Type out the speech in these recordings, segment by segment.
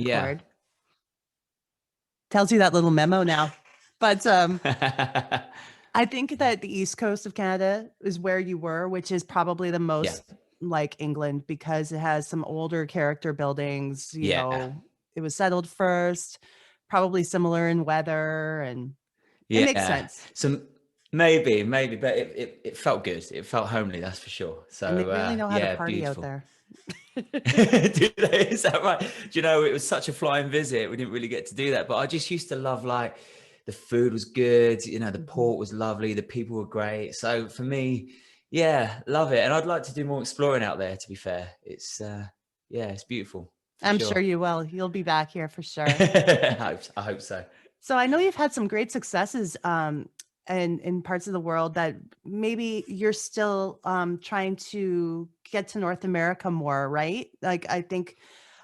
Yeah. record. Tells you that little memo now. But I think that the East Coast of Canada is where you were, which is probably the Yeah. most like England because it has some older character buildings. Yeah. It was settled first, probably similar in weather, and it makes Yeah. sense. So maybe, but it felt good. It felt homely, that's for sure. And they So really know how to yeah, party out beautiful. there. Do they? Is that right? Do you know, it was such a flying visit. We didn't really get to do that, but I just used to love, like, the food was good. You know, the Mhm. port was lovely. The people were great. So for me, yeah, love it. And I'd like to do more exploring out there, to be fair. It's, yeah, it's beautiful for I'm sure sure. you will. You'll be back here for sure. I hope so. So I know you've had some great successes in parts of the world that maybe you're still trying to get to North America more, right? Like I think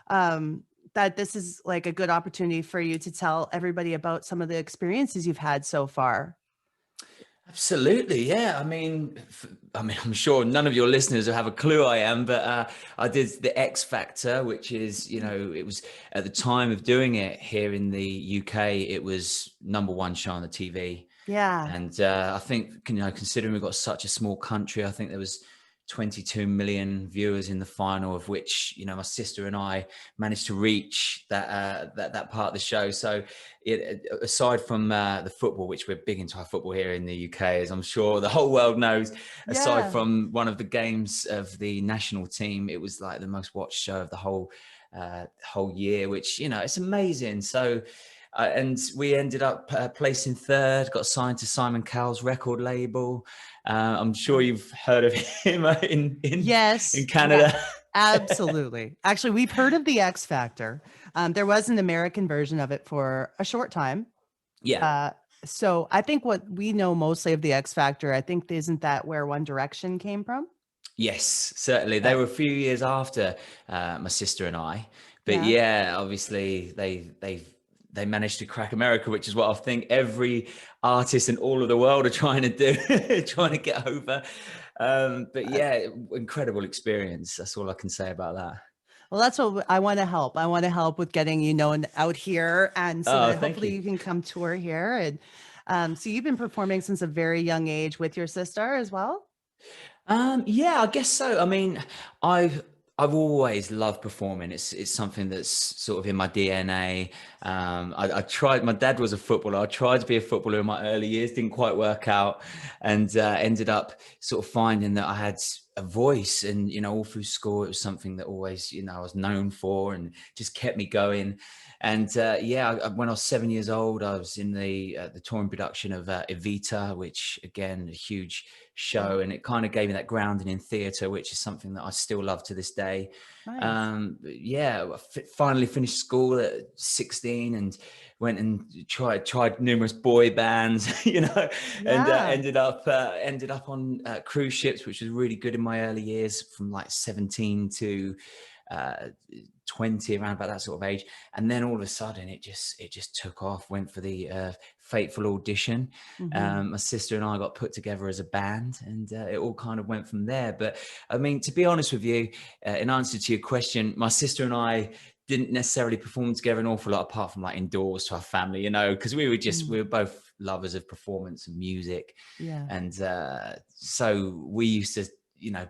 um, that this is like a good opportunity for you to tell everybody about some of the experiences you've had so far. Absolutely, yeah. I mean, I'm sure none of your listeners will have a clue I am, but I did the X Factor, which is, it was at the time of doing it here in the UK, it was number one show on the TV. Yeah. And I think, considering we've got such a small country, I think there was 22 million viewers in the final, of which, my sister and I managed to reach that part of the show. So aside from the football, which we're big into our football here in the UK, as I'm sure the whole world knows, aside Yeah. from one of the games of the national team, it was like the most watched show of the whole year, which, it's amazing. So, and we ended up placing third, got signed to Simon Cowell's record label. I'm sure you've heard of him in Yes. Canada. Yes. Absolutely. Actually, we've heard of the X Factor. There was an American version of it for a short time. Yeah. Uh, so I think what we know mostly of the X Factor, I think isn't that where One Direction came from? Yes, certainly. They Uh, were a few years after my sister and I, but yeah. yeah, obviously they managed to crack America, which is what I think every artist in all of the world are trying to do, trying to get over. But Uh, yeah, incredible experience. That's all I can say about that. well, that's what I want to help. I want to help with getting you known out here, and so Oh, that thank hopefully you. you can come tour here. And so you've been performing since a very young age with your sister as well. Yeah, I guess so. I mean, I've always loved performing. It's something that's sort of in my DNA. I tried. My dad was a footballer. I tried to be a footballer in my early years, didn't quite work out, and ended up sort of finding that I had a voice, and all through school it was something that always I was known for, and just kept me going. And yeah, when I was 7 years old, I was in the touring production of Evita, which again, a huge show, Wow. and it kind of gave me that grounding in theatre, which is something that I still love to this day. Nice. Yeah, finally finished school at 16 and went and tried numerous boy bands, and Yeah. ended up on cruise ships, which was really good in my early years, from like 17 to uh, 20, around about that sort of age. And then all of a sudden it just took off. Went for the fateful audition. Hmm. My sister and I got put together as a band, and it all kind of went from there. But I mean, to be honest with you, in answer to your question, my sister and I didn't necessarily perform together an awful lot, apart from like indoors to our family, because we were both lovers of performance and music. Yeah. And so we used to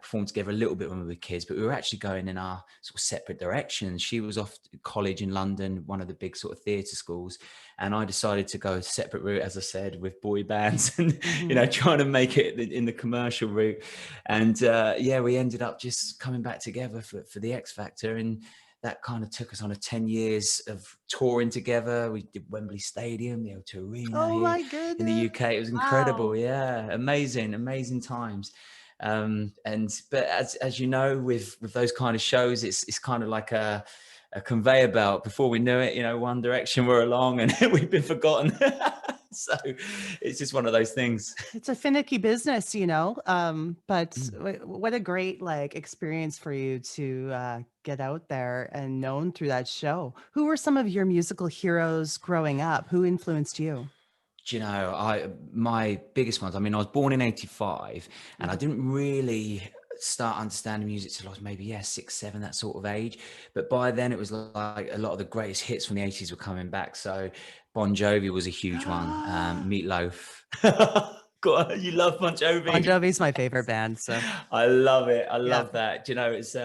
perform together a little bit when we were kids, but we were actually going in our sort of separate directions. She was off to college in London, one of the big sort of theatre schools, and I decided to go a separate route, as I said, with boy bands and Hmm. trying to make it in the commercial route. And yeah, we ended up just coming back together for the X Factor, and that kind of took us on a 10 years of touring together. We did Wembley Stadium, the O2 Arena Oh here my in the goodness. UK. It was incredible. Wow. Yeah, amazing times. But as you know, with those kind of shows, it's kind of like a conveyor belt. Before we knew it, One Direction were along and we've been forgotten. So it's just one of those things. It's a finicky business, but Mm. what a great like experience for you to get out there and known through that show. Who were some of your musical heroes growing up? Who influenced you? Do you know, my biggest ones, I mean, I was born in 85, and I Mhm. didn't really start understanding music till I was maybe 6, 7, that sort of age. But by then it was like a lot of the greatest hits from the 80s were coming back. So Bon Jovi was a huge one. Meatloaf. God, you love Bon Jovi. Bon Jovi's my favorite band, so I love it. I yeah. love that. Do you know, it's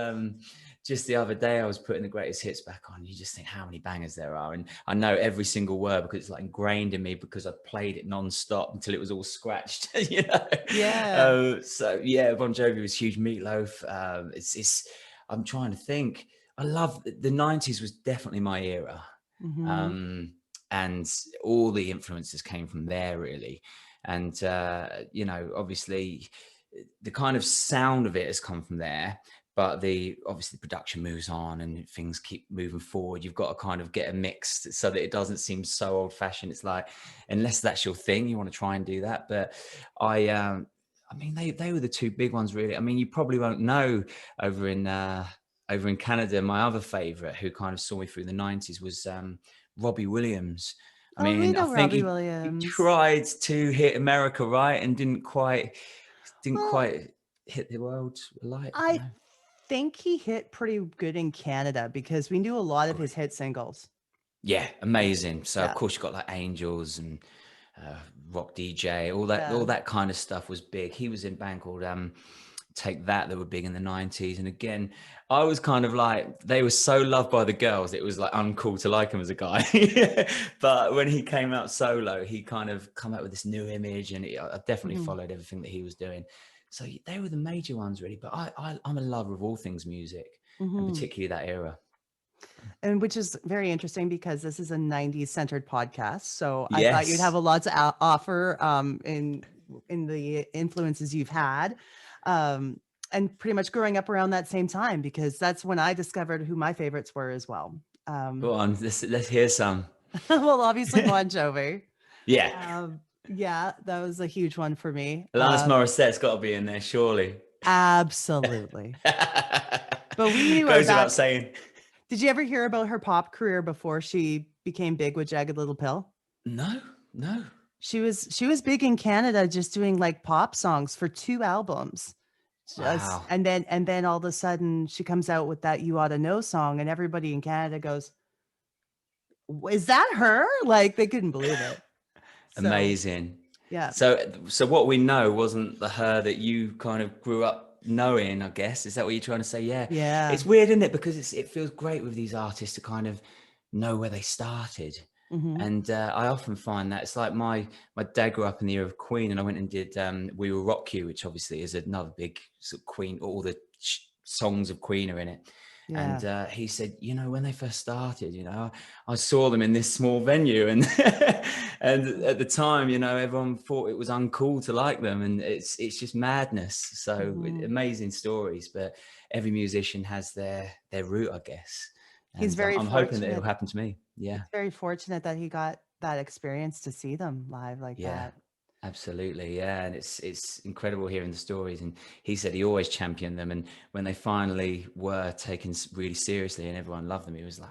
just the other day I was putting the greatest hits back on. You just think how many bangers there are, and I know every single word because it's like ingrained in me because I played it non-stop until it was all scratched. You know. Yeah. So yeah, Bon Jovi was huge. Meatloaf. It's. I'm trying to think. I love the 90s was definitely my era. And all the influences came from there really. And you know, obviously the kind of sound of it has come from there, but obviously the production moves on and things keep moving forward. You've got to kind of get a mix so that it doesn't seem so old fashioned. It's like, unless that's your thing, you want to try and do that. But I mean, they were the two big ones really. I mean, you probably won't know over in Canada, my other favorite who kind of saw me through the 90s was Robbie Williams. I Oh, we mean, I know think Robbie he Williams. tried to hit America, right, and didn't quite Well, hit the world alight. I think he hit pretty good in Canada because we knew a lot of his hit singles. Yeah, amazing. So of Yeah. course you got like Angels and Rock DJ, all that kind of stuff was big. He was in a band called Take That were big in the 90s. And again, I was kind of like, they were so loved by the girls, it was like uncool to like him as a guy. But when he came out solo, he kind of come out with this new image, and I definitely followed everything that he was doing. So they were the major ones really. But I'm a lover of all things music, and particularly that era. And which is very interesting because this is a 90s centered podcast. So I thought you'd Yes. have a lot to offer in the influences you've had. And pretty much growing up around that same time, because that's when I discovered who my favorites were as well. Go on, let's hear some. Well, obviously Bon Jovi. Yeah. Yeah, that was a huge one for me. Alanis Morissette's got to be in there, surely. Absolutely. But we knew her Goes back. without saying. Did you ever hear about her pop career before she became big with Jagged Little Pill? No. She was big in Canada, just doing like pop songs for 2 albums. Wow. And then all of a sudden she comes out with that You Oughta Know song, and everybody in Canada goes, is that her? Like they couldn't believe it. So, amazing. yeah. So what we know wasn't the her that you kind of grew up knowing, I guess. Is that what you're trying to say? Yeah. Yeah. It's weird, isn't it? Because it feels great with these artists to kind of know where they started. And I often find that it's like my dad grew up in the era of Queen, and I went and did We Will Rock You, which obviously is another big sort of Queen, all the songs of Queen are in it. Yeah. And he said, you know, when they first started, you know, I saw them in this small venue, and and at the time, you know, everyone thought it was uncool to like them, and it's just madness. So amazing stories, but every musician has their route, I guess. And he's very I'm hoping that it'll happen to me. Yeah. He's very fortunate that he got that experience to see them live like that. Absolutely. Yeah. And it's incredible hearing the stories. And he said he always championed them. And when they finally were taken really seriously and everyone loved them, he was like,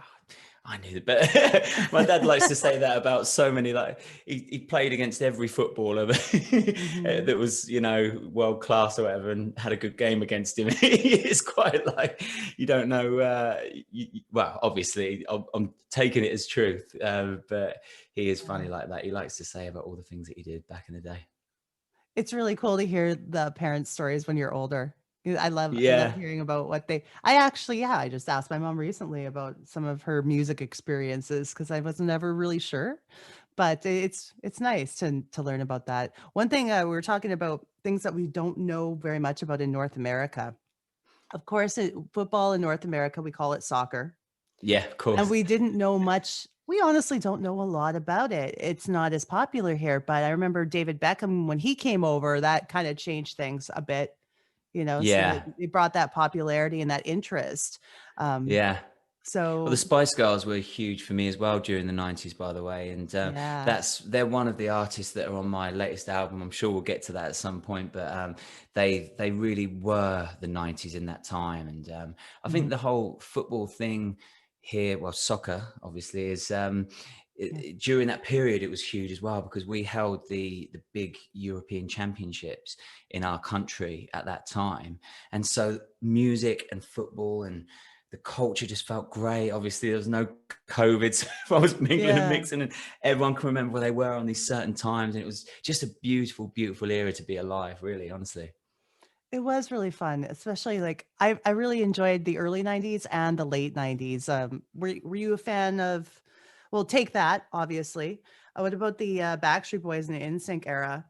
I knew that. But my dad likes to say that about so many, like he played against every footballer that was, you know, world class or whatever, and had a good game against him. It's quite like, you don't know. Well, obviously I'm taking it as truth, but he is funny like that. He likes to say about all the things that he did back in the day. It's really cool to hear the parents' stories when you're older. I love hearing about what I just asked my mom recently about some of her music experiences because I wasn't ever really sure, but it's nice to learn about that. One thing we were talking about things that we don't know very much about in North America. Of course, football in North America, we call it soccer. Yeah, of course. And we didn't know much. We honestly don't know a lot about it. It's not as popular here, but I remember David Beckham, when he came over, that kind of changed things a bit. You know, so it brought that popularity and that interest. So the Spice Girls were huge for me as well during the 90s, by the way. And they're one of the artists that are on my latest album. I'm sure we'll get to that at some point, but they really were the 90s in that time. And I think the whole football thing here, well, soccer obviously is during that period, it was huge as well, because we held the big European championships in our country at that time. And so music and football and the culture just felt great. Obviously, there was no COVID, so I was mingling and mixing, and everyone can remember where they were on these certain times. And it was just a beautiful, beautiful era to be alive, really, honestly. It was really fun, especially like I really enjoyed the early 90s and the late 90s. Were you a fan of, well, Take That, obviously. What about the Backstreet Boys and the NSYNC era?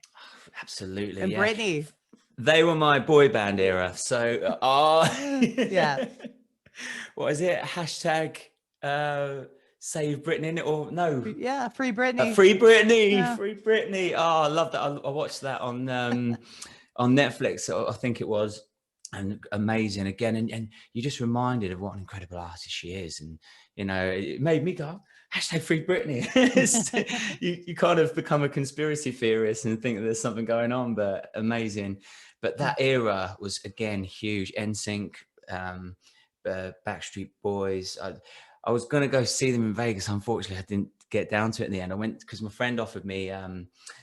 Absolutely, And yeah. Britney. They were my boy band era. So, Yeah. what is it? Hashtag save Britney, or no? Yeah, Free Britney. Free Britney, Yeah. free Britney. Oh, I love that. I watched that on Netflix, I think it was, and amazing again. And you're just reminded of what an incredible artist she is. And, you know, it made me go, hashtag free Britney. you kind of become a conspiracy theorist and think that there's something going on, but amazing. But that era was, again, huge. NSYNC, Backstreet Boys. I was going to go see them in Vegas. Unfortunately, I didn't get down to it in the end. I went because my friend offered me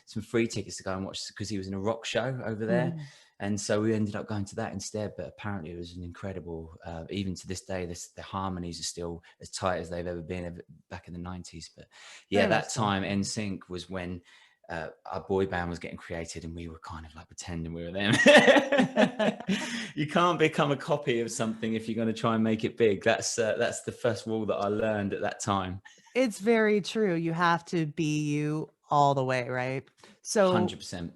some free tickets to go and watch, because he was in a rock show over there. And so we ended up going to that instead. But apparently it was an incredible, even to this day, the harmonies are still as tight as they've ever been back in the 90s. But yeah, that time NSYNC was when our boy band was getting created, and we were kind of like pretending we were them. You can't become a copy of something if you're going to try and make it big. That's the first rule that I learned at that time. It's very true. You have to be you all the way, right? So 100%.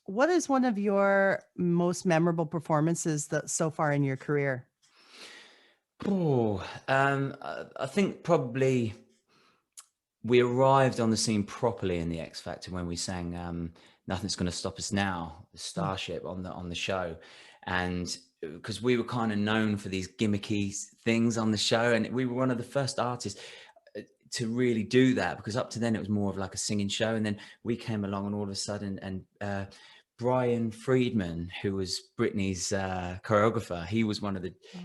what is one of your most memorable performances so far in your career? Oh, I think probably we arrived on the scene properly in the X Factor when we sang "Nothing's Gonna Stop Us Now," the Starship on the show, and because we were kind of known for these gimmicky things on the show, and we were one of the first artists to really do that, because up to then it was more of like a singing show, and then we came along, and all of a sudden, and Brian Friedman, who was Britney's choreographer, he was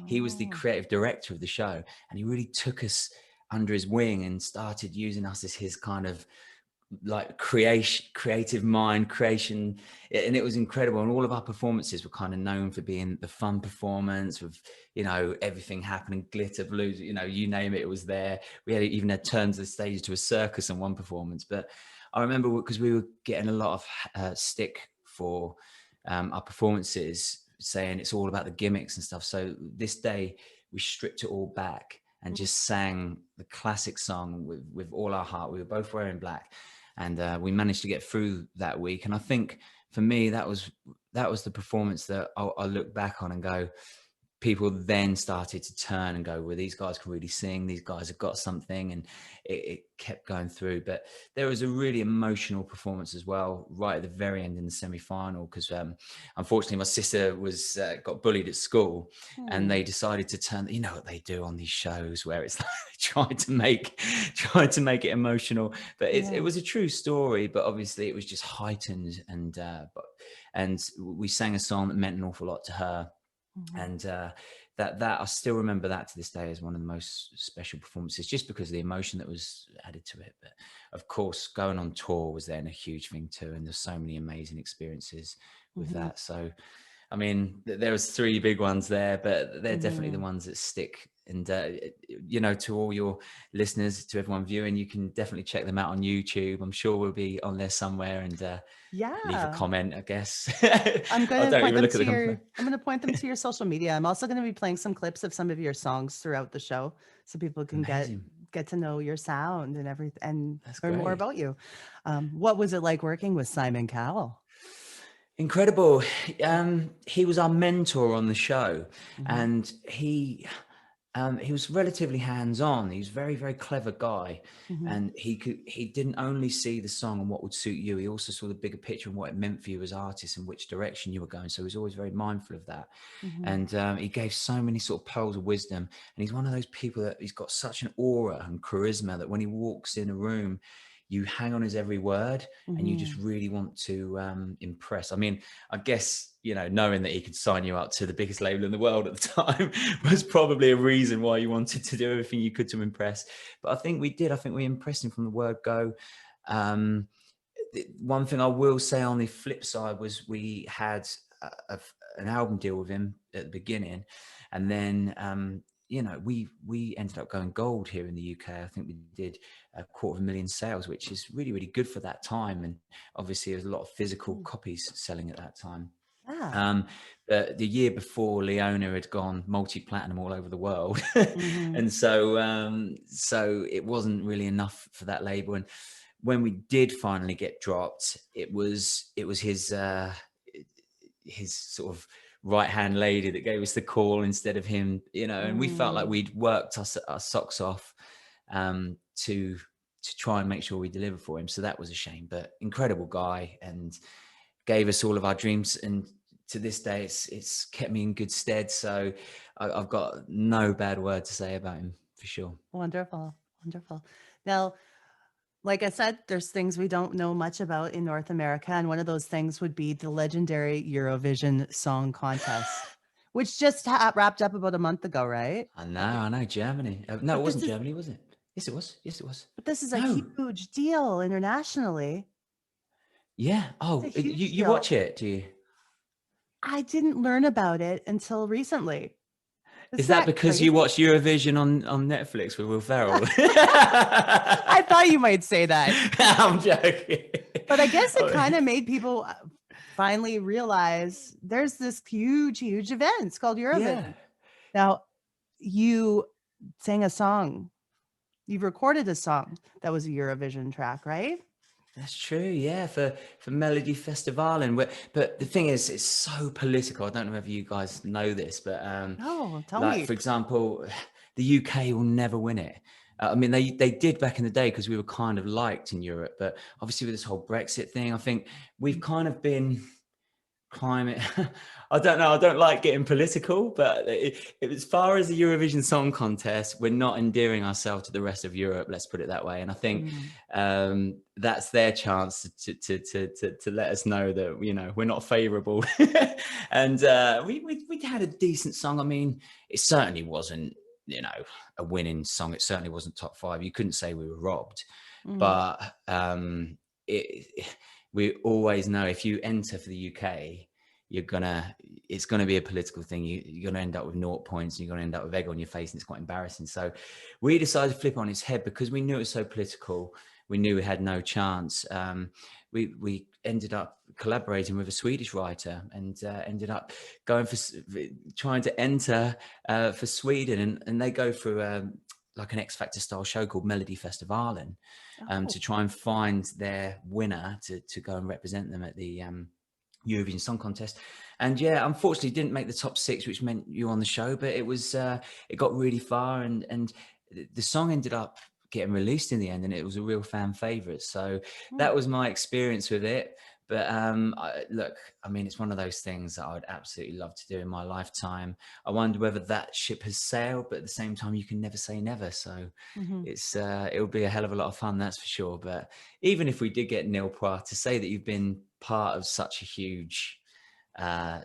he was the creative director of the show, and he really took us under his wing and started using us as his kind of like creative mind creation. And it was incredible. And all of our performances were kind of known for being the fun performance with, you know, everything happening, glitter, blues, you know, you name it, it was there. We had even had turns of the stage to a circus in one performance. But I remember, because we were getting a lot of stick for our performances, saying it's all about the gimmicks and stuff. So this day we stripped it all back and just sang the classic song with all our heart. We were both wearing black, and we managed to get through that week. And I think for me, that was the performance that I'll look back on and go, people then started to turn and go, well, these guys can really sing, these guys have got something, and it kept going through. But there was a really emotional performance as well right at the very end in the semi-final, because unfortunately my sister was got bullied at school, and they decided to turn, you know what they do on these shows where it's like trying to make it emotional, but it was a true story, but obviously it was just heightened, and we sang a song that meant an awful lot to her. And that I still remember that to this day as one of the most special performances, just because of the emotion that was added to it. But of course, going on tour was then a huge thing too, and there's so many amazing experiences with that. So, I mean, there was 3 big ones there, but they're definitely the ones that stick. And you know, to all your listeners, to everyone viewing, you can definitely check them out on YouTube. I'm sure we'll be on there somewhere, and leave a comment, I guess. I'm going to point them to I'm going to point them to your social media. I'm also going to be playing some clips of some of your songs throughout the show, so people can get to know your sound and everything, and learn more about you. What was it like working with Simon Cowell? Incredible. He was our mentor on the show, and he was relatively hands-on. He was a very, very clever guy, and he didn't only see the song and what would suit you. He also saw the bigger picture and what it meant for you as artists and which direction you were going. So he was always very mindful of that. And he gave so many sort of pearls of wisdom. And he's one of those people that he's got such an aura and charisma that when he walks in a room, you hang on his every word, and you just Mhm. really want to impress. I mean, I guess, you know, knowing that he could sign you up to the biggest label in the world at the time was probably a reason why you wanted to do everything you could to impress. But I think we did. I think we impressed him from the word go. Um, One thing I will say on the flip side was we had an album deal with him at the beginning, and then you know, we ended up going gold here in the UK. I think we did 250,000 sales, which is really, really good for that time. And obviously there's a lot of physical Mm. copies selling at that time. Yeah. Um, the year before, Leona had gone multi-platinum all over the world, Mhm. and so it wasn't really enough for that label. And when we did finally get dropped, it was his sort of right hand lady that gave us the call instead of him, you know. And we felt like Mm. we'd worked our socks off to try and make sure we deliver for him. So that was a shame, but incredible guy, and gave us all of our dreams. And to this day, it's kept me in good stead. So I've got no bad word to say about him, for sure. Wonderful. Wonderful. Now, like I said, there's things we don't know much about in North America, and one of those things would be the legendary Eurovision Song Contest, which just wrapped up about a month ago, right? I know, Germany. No, it But this wasn't is Germany, was it? Yes, it was. Yes, it was. but this is a No. huge deal internationally. Yeah. It's a Oh, you, huge you deal. watch it, do you? I didn't learn about it until recently. Is Isn't that that because you crazy? watch Eurovision on Netflix with Will Ferrell? I thought you might say that. I'm joking. But I guess it Oh, kind of made people finally realize there's this huge, huge event. It's called yeah. Eurovision. Now, you sang a song. You recorded a song that was a Eurovision track, right? That's true, yeah, for Melody Festival. And but the thing is, it's so political. I don't know if you guys know this, but No, tell like me. for example, the UK will never win it. I mean, they did back in the day because we were kind of liked in Europe, but obviously with this whole Brexit thing, I think we've kind of been climate. I don't know, I don't like getting political, but as far as the Eurovision Song Contest, we're not endearing ourselves to the rest of Europe, let's put it that way. And I think Mm. that's their chance to let us know that, you know, we're not favorable. And we had a decent song. I mean, it certainly wasn't, you know, a winning song. It certainly wasn't top five. You couldn't say we were robbed, Mm. but we always know if you enter for the UK, it's gonna be a political thing. You're gonna end up with 0 points, and you're gonna end up with egg on your face, and it's quite embarrassing. So we decided to flip on its head because we knew it was so political. We knew we had no chance. We ended up collaborating with a Swedish writer, and ended up going for trying to enter for Sweden, and they go through like an X Factor style show called Melody Festivalen, Oh. to try and find their winner to go and represent them at the Eurovision Song Contest. And yeah, unfortunately didn't make the top 6, which meant you were on the show, but it was it got really far, and the song ended up getting released in the end, and it was a real fan favorite. So Mm. that was my experience with it. But look, I mean, it's one of those things that I would absolutely love to do in my lifetime. I wonder whether that ship has sailed, but at the same time, you can never say never. So Mhm. it'll be a hell of a lot of fun, that's for sure. But even if we did get nil points, to say that you've been part of such a huge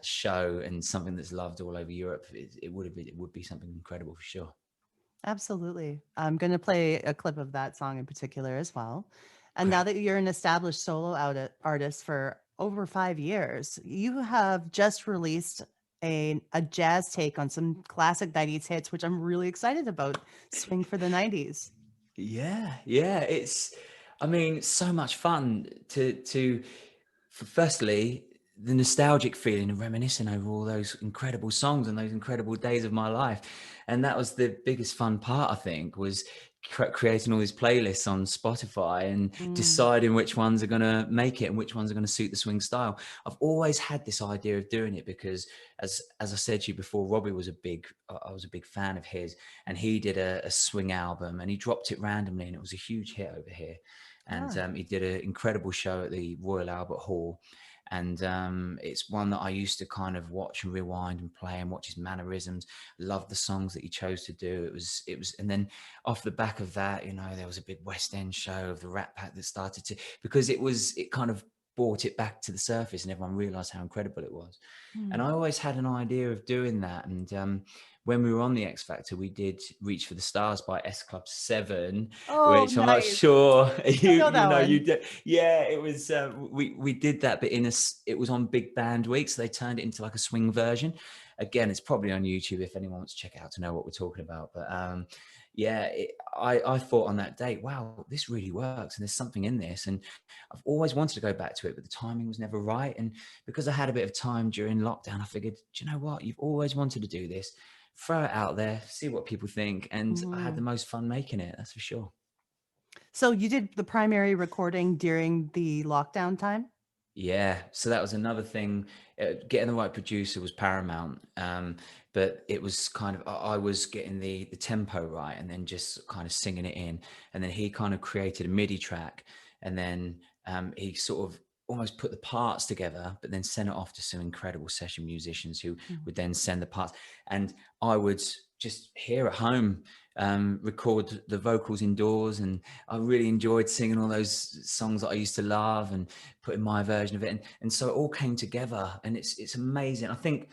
show and something that's loved all over Europe, it would be something incredible for sure. Absolutely. I'm going to play a clip of that song in particular as well. And now Great. that you're an established solo artist for over 5 years, you have just released a jazz take on some classic 90s hits, which I'm really excited about. Swing for the 90s. Yeah, I mean, so much fun firstly, the nostalgic feeling of reminiscing over all those incredible songs and those incredible days of my life. And that was the biggest fun part, I think, was creating all these playlists on Spotify and Mm. deciding which ones are going to make it and which ones are going to suit the swing style. I've always had this idea of doing it because, as I said to you before, Robbie was I was a big fan of his, and he did a swing album, and he dropped it randomly, and it was a huge hit over here. And Ah. he did an incredible show at the Royal Albert Hall. and it's one that I used to kind of watch and rewind and play and watch his mannerisms. Love the songs that he chose to do. It was, and then off the back of that, you know, there was a big West End show of the Rat Pack that started to, because it kind of brought it back to the surface and everyone realized how incredible it was. And I always had an idea of doing that. And when we were on the X Factor, we did Reach for the Stars by S Club 7, Oh, which I'm not nice. sure I you know you that know you one. did. Yeah, it was we did that, but it was on Big Band Week, so they turned it into like a swing version. Again, it's probably on YouTube if anyone wants to check it out to know what we're talking about. But yeah, I thought on that date, wow, this really works, and there's something in this, and I've always wanted to go back to it, but the timing was never right. And because I had a bit of time during lockdown, I figured, do you know what? You've always wanted to do this. Throw it out there, see what people think. And I had the most fun making it, that's for sure. So you did the primary recording during the lockdown time? Yeah, so that was another thing. Getting the right producer was paramount, but it was kind of I was getting the tempo right, and then just kind of singing it in, and then he kind of created a MIDI track, and then he sort of almost put the parts together, but then sent it off to some incredible session musicians who Mm. would then send the parts, and I would just here at home record the vocals indoors, and I really enjoyed singing all those songs that I used to love and putting my version of it, and so it all came together, and it's amazing. I think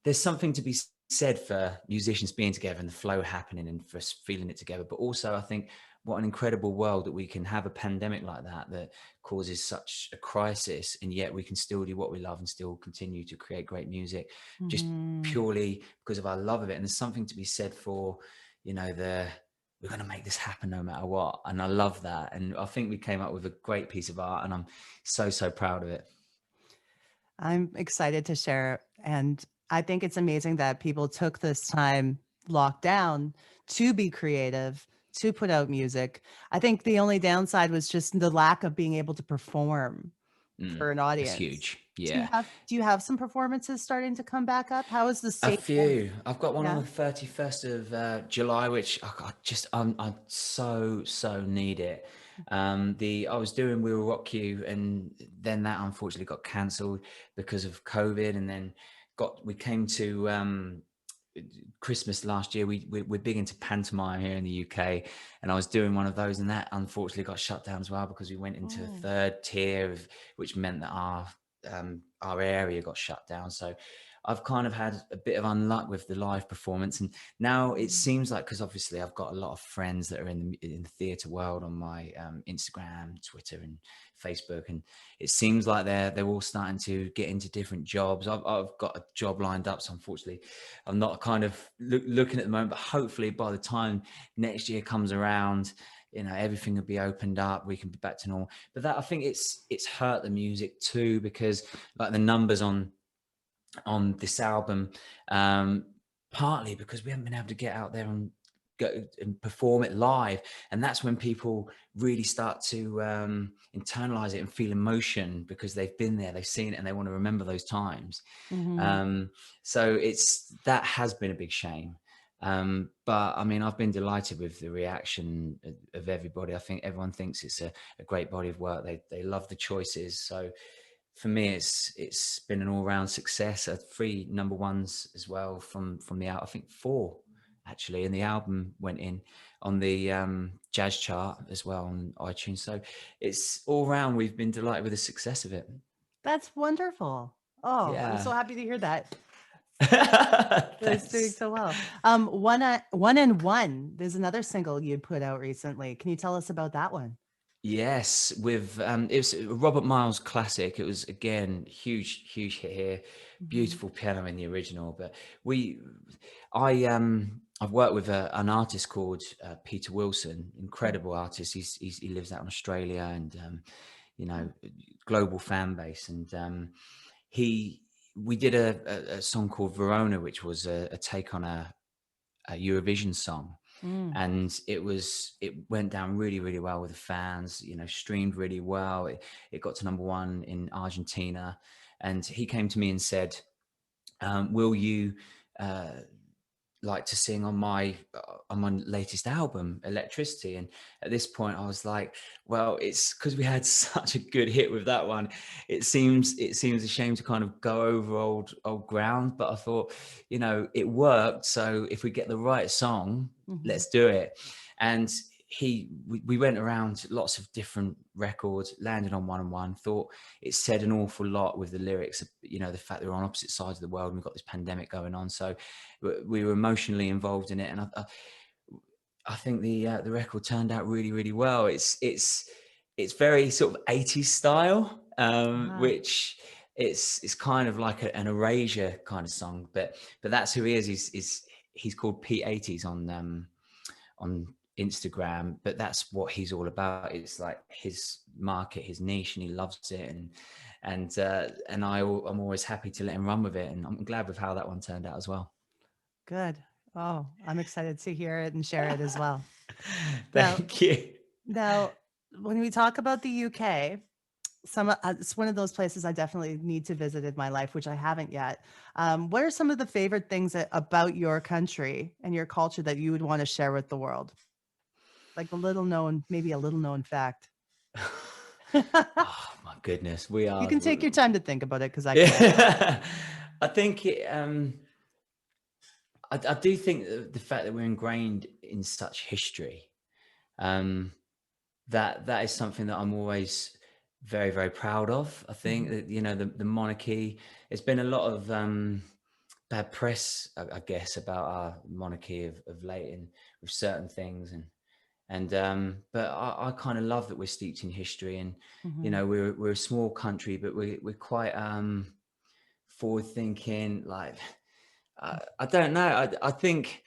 there's something to be said for musicians being together and the flow happening and for us feeling it together, but also I think what an incredible world that we can have a pandemic like that causes such a crisis, and yet we can still do what we love and still continue to create great music, just Mhm. purely because of our love of it. And there's something to be said for, you know, we're going to make this happen no matter what. And I love that. And I think we came up with a great piece of art, and I'm so proud of it. I'm excited to share. And I think it's amazing that people took this time locked down to be creative, to put out music. I think the only downside was just the lack of being able to perform Mm, for an that's audience. huge. Yeah. Do you have some performances starting to come back up? How is the A state? few. I've got one on Yeah. the 31st of July, which I so need it. I was doing We Will Rock You, and then that unfortunately got cancelled because of COVID, and then we came to Christmas last year. We're big into pantomime here in the UK, and I was doing one of those, and that unfortunately got shut down as well because we went into a Oh. third tier which meant that our area got shut down. So I've kind of had a bit of unluck with the live performance, and now it seems like, because obviously I've got a lot of friends that are in the theatre world on my Instagram, Twitter, and Facebook, and it seems like they're all starting to get into different jobs. I've got a job lined up, so unfortunately I'm not kind of looking at the moment, but hopefully by the time next year comes around, you know, everything will be opened up, we can be back to normal. But that, I think it's hurt the music too, because like the numbers on this album, partly because we haven't been able to get out there and go and perform it live, and that's when people really start to internalize it and feel emotion because they've been there, they've seen it, and they want to remember those times. Mhm. So that has been a big shame. But I mean, I've been delighted with the reaction of everybody. I think everyone thinks it's a great body of work. They love the choices. So for me, it's been an all-round success. 3 number ones as well from the out. I think 4 actually, and the album went in on the jazz chart as well on iTunes. So it's all round. We've been delighted with the success of it. That's wonderful. Oh, I'm Yeah. so happy to hear that. It's doing Thanks. so well. One and One. There's another single you put out recently. Can you tell us about that one? Yes, with it was a Robert Miles classic. It was again huge hit here. Mhm. Beautiful piano in the original, but I've worked with an artist called Peter Wilson, incredible artist. He lives out in Australia, and you know, global fan base. And he we did a song called Verona, which was a take on a Eurovision song, Mm. and it went down really well with the fans, you know, streamed really well. It got to number 1 in Argentina, and he came to me and said, will you like to sing on my latest album, Electricity. And at this point I was like, well, it's because we had such a good hit with that one. It seems a shame to kind of go over old ground, but I thought, you know, it worked. So if we get the right song, let's do it. And we went around lots of different records, landed on One, thought it said an awful lot with the lyrics, you know, the fact that we're on opposite sides of the world and we've got this pandemic going on. So we were emotionally involved in it. And I think the record turned out really, really well. It's very sort of 80s style, which it's kind of like an erasure kind of song, but that's who he is. He's called P80s on Instagram, but that's what he's all about. It's like his market, his niche, and he loves it. And I'm always happy to let him run with it. And I'm glad with how that one turned out as well. Good. Oh, I'm excited to hear it and share it as well. Thank you. Now, when we talk about the UK, it's one of those places I definitely need to visit in my life, which I haven't yet. What are some of the favorite things about your country and your culture that you would want to share with the world? Like maybe a little known fact. Oh my goodness, You can take your time to think about it, because I can't. I think I do think the fact that we're ingrained in such history, that is something that I'm always very, very proud of. I think that, you know, the monarchy, there's been a lot of bad press, I guess, about our monarchy of late, and with certain things, but I kind of love that we're steeped in history. And you know, we're a small country, but we're quite forward thinking. Like I don't know, I think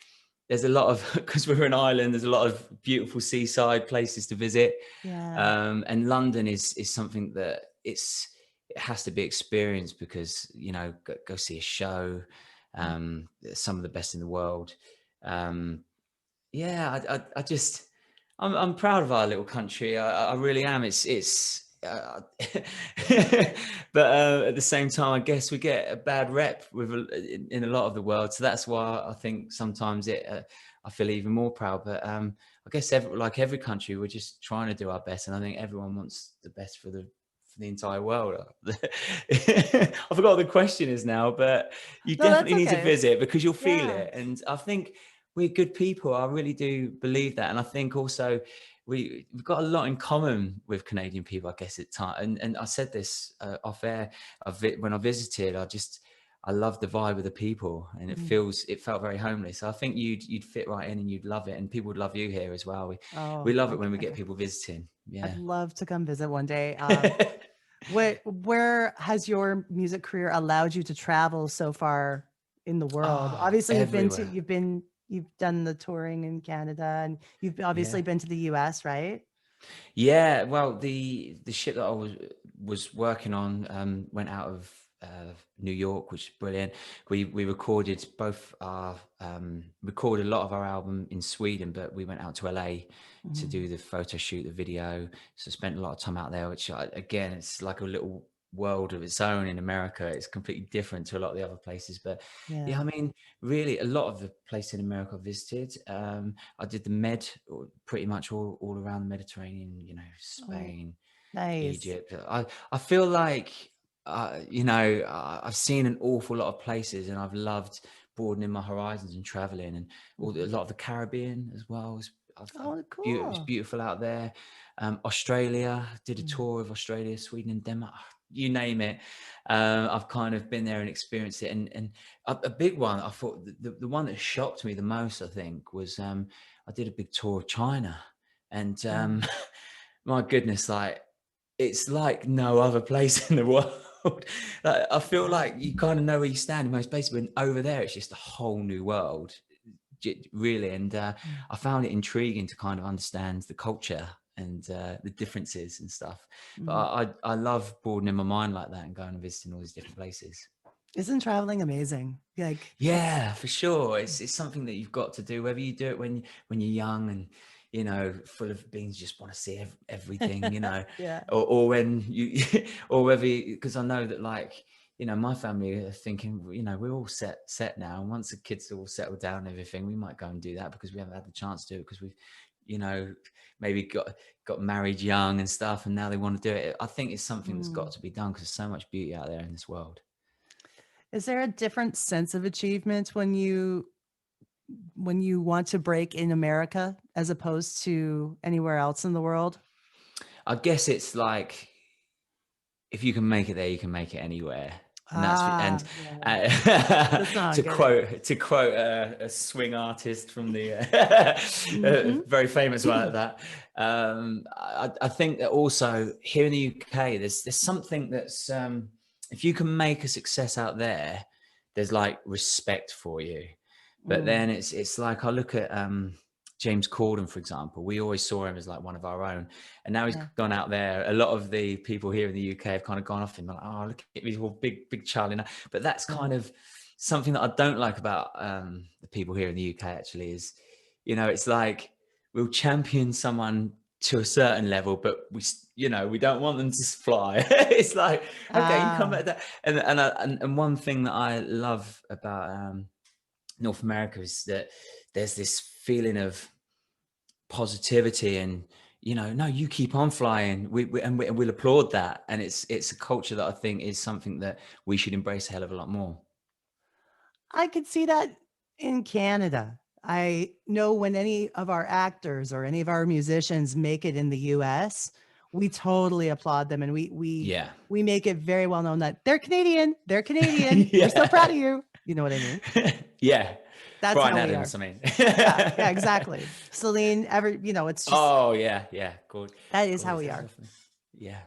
there's a lot of, because we're an island, there's a lot of beautiful seaside places to visit. And London is something that it has to be experienced, because, you know, go see a show, some of the best in the world. I'm proud of our little country. I really am. But at the same time, I guess we get a bad rep in a lot of the world. So that's why I think sometimes I feel even more proud. But I guess like every country, we're just trying to do our best, and I think everyone wants the best for the entire world. I forgot what the question is now, but you definitely need to visit, because you'll feel it. And I think we're good people. I really do believe that. And I think also we've got a lot in common with Canadian people, I guess, at time. And I said this off air when I visited. I love the vibe of the people, and it felt very homely. So I think you'd fit right in, and you'd love it, and people would love you here as well. We love it when we get people visiting. Yeah, I'd love to come visit one day. Where has your music career allowed you to travel so far in the world? Obviously, you've done the touring in Canada, and you've obviously been to the US, right? Yeah, well, the ship that I was working on went out of New York, which is brilliant. We recorded recorded a lot of our album in Sweden, but we went out to LA to do the photo shoot, the video. So spent a lot of time out there, which again, it's like a little world of its own in America. It's completely different to a lot of the other places. But yeah, I mean, really, a lot of the places in America I visited. I did the Med, pretty much all around the Mediterranean, you know, Spain, Egypt. I feel like, you know, I've seen an awful lot of places, and I've loved broadening my horizons and traveling, and a lot of the Caribbean as well. Cool. It was beautiful out there. Australia, did a tour of Australia, Sweden, and Denmark. You name it. I've kind of been there and experienced it. And a big one, I thought the one that shocked me the most, I think, was I did a big tour of China, and my goodness, like, it's like no other place in the world. Like, I feel like you kind of know where you stand. Most basically, when over there, it's just a whole new world, really. And I found it intriguing to kind of understand the culture and the differences and stuff. But I love broadening my mind like that and going and visiting all these different places. Isn't traveling amazing? Like, yeah, for sure. It's something that you've got to do, whether you do it when you're young and, you know, full of beans, just want to see everything, you know, or when you, or whether, because I know that, like, my family are thinking, we're all set now. And once the kids are all settled down and everything, we might go and do that because we haven't had the chance to do it because we've, maybe got married young and stuff. And now they want to do it. I think it's something that's got to be done because there's so much beauty out there in this world. Is there a different sense of achievement when you want to break in America as opposed to anywhere else in the world? I guess it's like, if you can make it there, you can make it anywhere. And to quote a swing artist from the a very famous one like that. I think that also here in the UK, there's something that's if you can make a success out there, there's like respect for you. But then it's like, I look at James Corden, for example. We always saw him as like one of our own, and now he's gone out there. A lot of the people here in the UK have kind of gone off him, like, oh, look at me, big Charlie now. But that's kind of something that I don't like about the people here in the UK. Actually, is it's like we'll champion someone to a certain level, but we don't want them to fly. It's like, okay, you come back there. And one thing that I love about North America is that there's this feeling of positivity and no, you keep on flying. We'll applaud that, and it's a culture that I think is something that we should embrace a hell of a lot more. I could see that in Canada. I know when any of our actors or any of our musicians make it in the US, we totally applaud them, and we make it very well known that they're Canadian. They're Canadian. We're so proud of you. You know what I mean? Yeah. That's Brian how Adams, we are. I mean. yeah, exactly. Celine, it's just. Oh yeah, good. That is how we are. Yeah.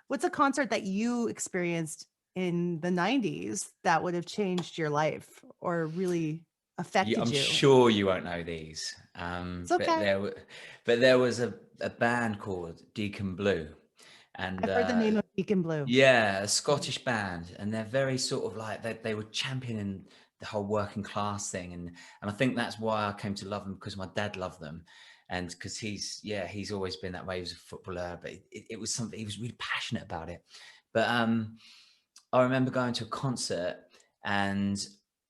What's a concert that you experienced in the 90s that would have changed your life or really affected you? I'm sure you won't know these. It's okay. But there was a band called Deacon Blue. And I've heard the name of Deacon Blue. Yeah, a Scottish band, and they're very sort of like they were championing the whole working class thing, and I think that's why I came to love them, because my dad loved them, and because he's always been that way. He was a footballer, but it was something, he was really passionate about it. But I remember going to a concert, and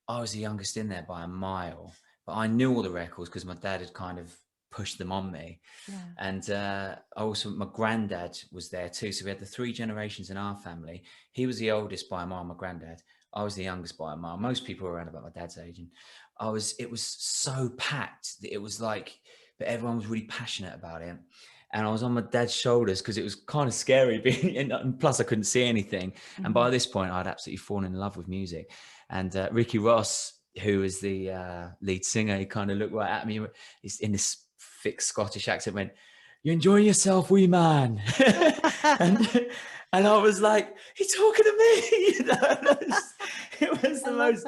I was the youngest in there by a mile, but I knew all the records because my dad had kind of pushed them on me. And also my granddad was there too, so we had the 3 generations in our family. He was the oldest by a mile, my granddad. I was the youngest by a mile. Most people were around about my dad's age, and it was so packed that it was like, but everyone was really passionate about it. And I was on my dad's shoulders because it was kind of scary being, and plus I couldn't see anything. And by this point I'd absolutely fallen in love with music. And Ricky Ross, who was the lead singer, he kind of looked right at me. He's in this thick Scottish accent, went, "You enjoying yourself, wee man?" and I was like, "He's talking to me." It was the most.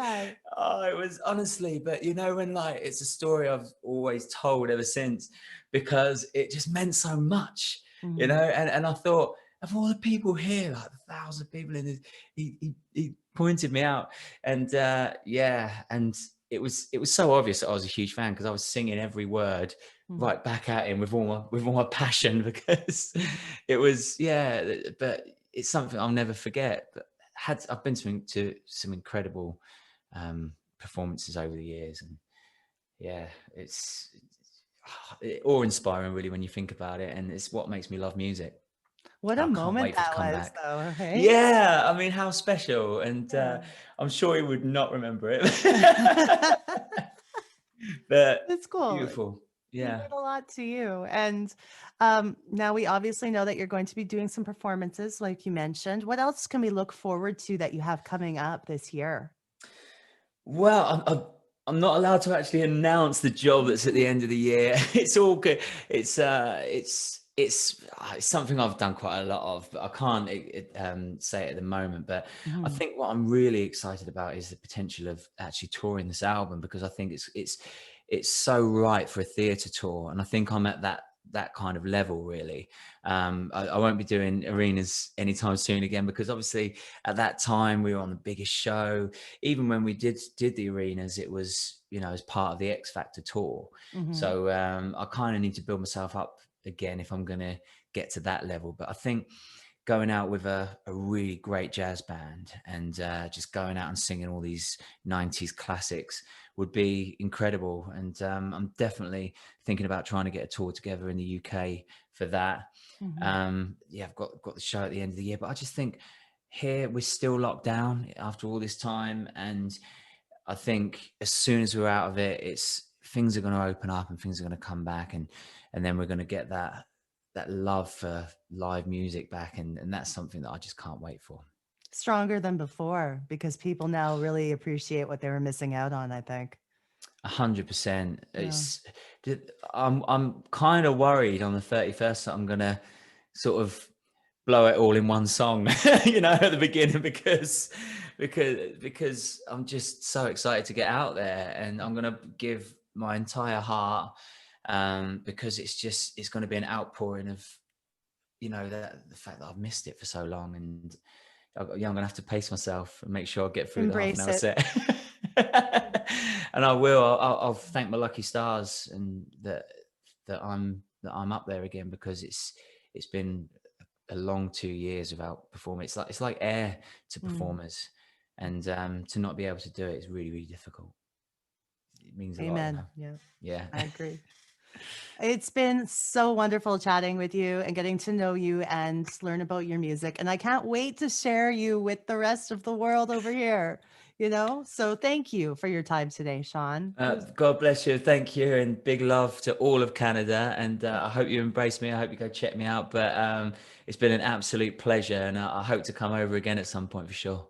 Oh, it was, honestly. But when like, it's a story I've always told ever since, because it just meant so much. And I thought, of all the people here, like 1,000 people in this, he pointed me out, and and it was so obvious that I was a huge fan, because I was singing every word right back at him with all my passion, because it was, but it's something I'll never forget. But I've been to some incredible performances over the years, and it's awe-inspiring really when you think about it, and it's what makes me love music. What a moment that was, though, right? Yeah, I mean, how special. And I'm sure he would not remember it. But it's cool. Beautiful. Yeah. It meant a lot to you. And now we obviously know that you're going to be doing some performances, like you mentioned. What else can we look forward to that you have coming up this year? Well, I'm not allowed to actually announce the job that's at the end of the year. It's all good. It's something I've done quite a lot of, but I can't say it at the moment. But I think what I'm really excited about is the potential of actually touring this album, because I think it's so right for a theatre tour, and I think I'm at that kind of level, really. I won't be doing arenas anytime soon again, because obviously at that time we were on the biggest show. Even when we did the arenas, it was as part of the X Factor tour. So I kind of need to build myself up again if I'm going to get to that level. But I think going out with a really great jazz band and just going out and singing all these 90s classics would be incredible. And I'm definitely thinking about trying to get a tour together in the UK for that. Yeah, I've got the show at the end of the year, but I just think here we're still locked down after all this time. And I think as soon as we're out of it, things are going to open up and things are going to come back, and then we're going to get that love for live music back, and that's something that I just can't wait for. Stronger than before, because people now really appreciate what they were missing out on, I think. 100%. I'm kind of worried on the 31st that I'm gonna sort of blow it all in one song, you know, at the beginning, because I'm just so excited to get out there, and I'm gonna give my entire heart, because it's going to be an outpouring of, you know, the fact that I've missed it for so long, and I'm gonna have to pace myself and make sure I get through the half an Embrace hour it. set. And I will. I'll thank my lucky stars, and that I'm up there again, because it's been a long 2 years without performing. It's like air to performers, and to not be able to do it is really, really difficult. It means a lot, you Amen. know? Yeah, Yeah. I agree. It's been so wonderful chatting with you and getting to know you and learn about your music. And I can't wait to share you with the rest of the world over here, you know? So thank you for your time today, Sean. God bless you. Thank you. And big love to all of Canada. And I hope you embrace me. I hope you go check me out. But it's been an absolute pleasure. And I hope to come over again at some point for sure.